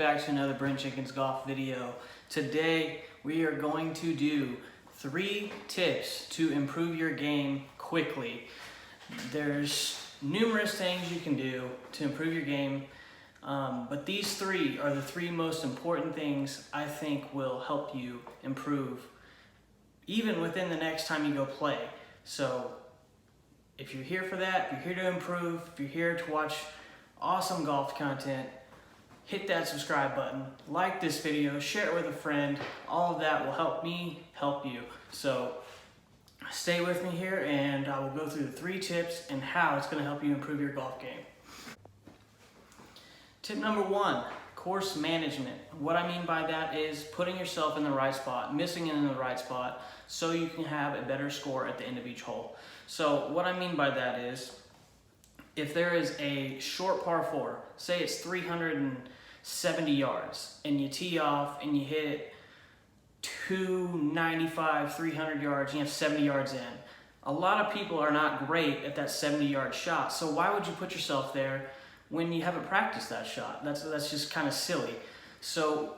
back to another Brent Jenkins golf video. Today we are going to do 3 tips to improve your game quickly. There's numerous things you can do to improve your game, but these 3 are the 3 most important things I think will help you improve even within the next time you go play. So if you're here for that, if you're here to improve, if you're here to watch awesome golf content, hit that subscribe button, like this video, share it with a friend. All of that will help me help you. So stay with me here and I will go through the 3 tips and how it's going to help you improve your golf game. Tip number 1, course management. What I mean by that is putting yourself in the right spot, missing it in the right spot, so you can have a better score at the end of each hole. So what I mean by that is, if there is a short par 4, say it's 370 yards, and you tee off and you hit it 295, 300 yards, and you have 70 yards in. A lot of people are not great at that 70-yard shot, so why would you put yourself there when you haven't practiced that shot? That's just kind of silly. So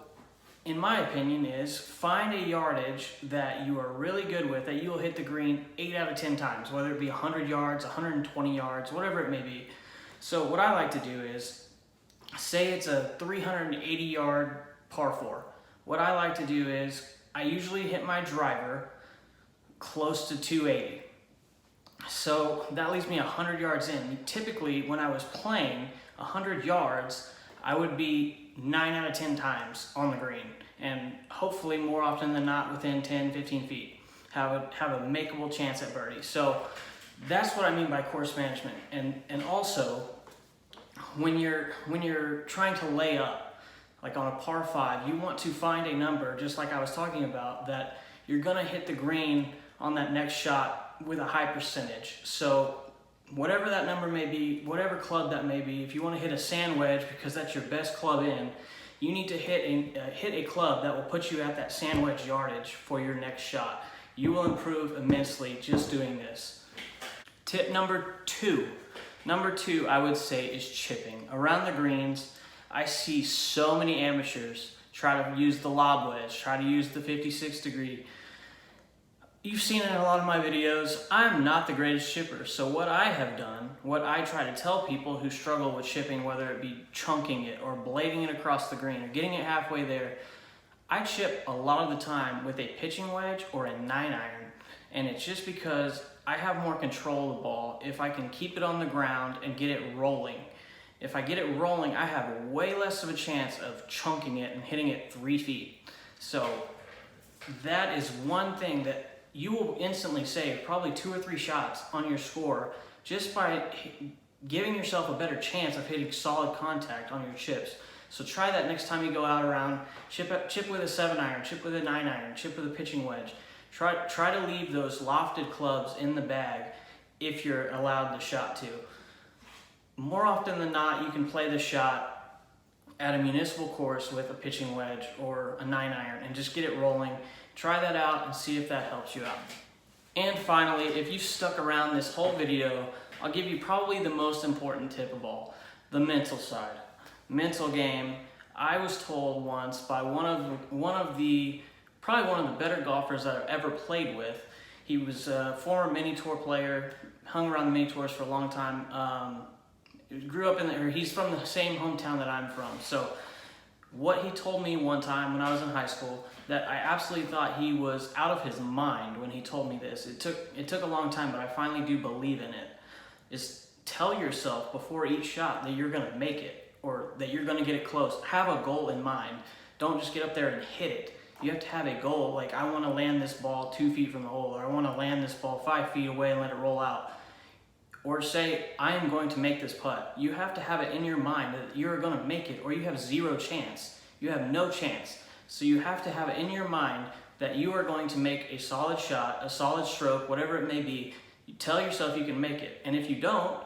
in my opinion is, find a yardage that you are really good with, that you'll hit the green 8 out of 10 times, whether it be 100 yards, 120 yards, whatever it may be. So what I like to do is, say it's a 380-yard par 4. What I like to do is, I usually hit my driver close to 280. So that leaves me 100 yards in. Typically, when I was playing 100 yards, I would be 9 out of 10 times on the green, and hopefully more often than not within 10, 15 feet. Have a makeable chance at birdie. So that's what I mean by course management. And also, when you're trying to lay up, like on a par 5, you want to find a number, just like I was talking about, that you're gonna hit the green on that next shot with a high percentage. So whatever that number may be, whatever club that may be, if you want to hit a sand wedge because that's your best club in, you need to hit a club that will put you at that sand wedge yardage for your next shot. You will improve immensely just doing this. Tip number 2. Number 2, I would say, is chipping. Around the greens, I see so many amateurs try to use the lob wedge, try to use the 56 degree. You've seen it in a lot of my videos. I'm not the greatest chipper, so what I have done, what I try to tell people who struggle with chipping, whether it be chunking it or blading it across the green or getting it halfway there, I chip a lot of the time with a pitching wedge or a 9-iron, and it's just because I have more control of the ball if I can keep it on the ground and get it rolling. If I get it rolling, I have way less of a chance of chunking it and hitting it 3 feet. So that is one thing that you will instantly save probably 2 or 3 shots on your score just by giving yourself a better chance of hitting solid contact on your chips. So try that next time you go out around. Chip with a 7-iron, chip with a 9-iron, chip with a pitching wedge. Try to leave those lofted clubs in the bag if you're allowed the shot to. More often than not, you can play the shot at a municipal course with a pitching wedge or a 9-iron and just get it rolling. Try that out and see if that helps you out. And finally, if you've stuck around this whole video, I'll give you probably the most important tip of all, the mental side. Mental game. I was told once by probably one of the better golfers that I've ever played with. He was a former mini tour player, hung around the mini tours for a long time. Grew up he's from the same hometown that I'm from. So what he told me one time when I was in high school, that I absolutely thought he was out of his mind when he told me this. It took a long time, but I finally do believe in it. Is tell yourself before each shot that you're gonna make it, or that you're gonna get it close. Have a goal in mind. Don't just get up there and hit it. You have to have a goal, like I wanna land this ball 2 feet from the hole, or I wanna land this ball 5 feet away and let it roll out. Or say, I am going to make this putt. You have to have it in your mind that you're gonna make it, or you have 0 chance. You have no chance. So you have to have it in your mind that you are going to make a solid shot, a solid stroke, whatever it may be. You tell yourself you can make it. And if you don't,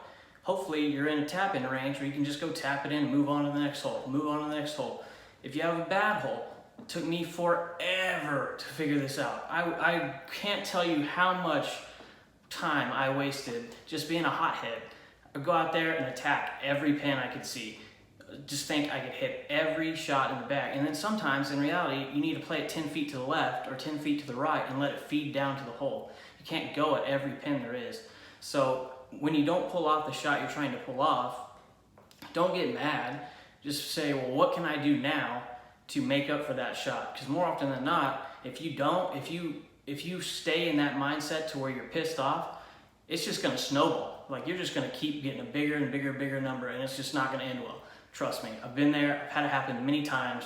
hopefully you're in a tap-in range where you can just go tap it in and move on to the next hole, move on to the next hole. If you have a bad hole, it took me forever to figure this out. I can't tell you how much time I wasted just being a hothead. I'd go out there and attack every pin I could see. just think I could hit every shot in the bag. And then sometimes in reality, you need to play it 10 feet to the left or 10 feet to the right and let it feed down to the hole. You can't go at every pin there is. So when you don't pull off the shot you're trying to pull off, don't get mad. Just say, well, what can I do now to make up for that shot? Because more often than not, if you stay in that mindset to where you're pissed off, it's just going to snowball. Like, you're just going to keep getting a bigger and bigger number, and it's just not going to end well. Trust me, I've been there. I've had it happen many times.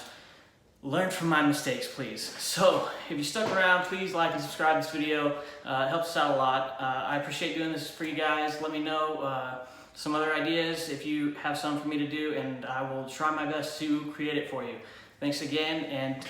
Learn from my mistakes, please. So if you stuck around, please like and subscribe to this video. It helps us out a lot. I appreciate doing this for you guys. Let me know some other ideas if you have some for me to do, and I will try my best to create it for you. Thanks again, and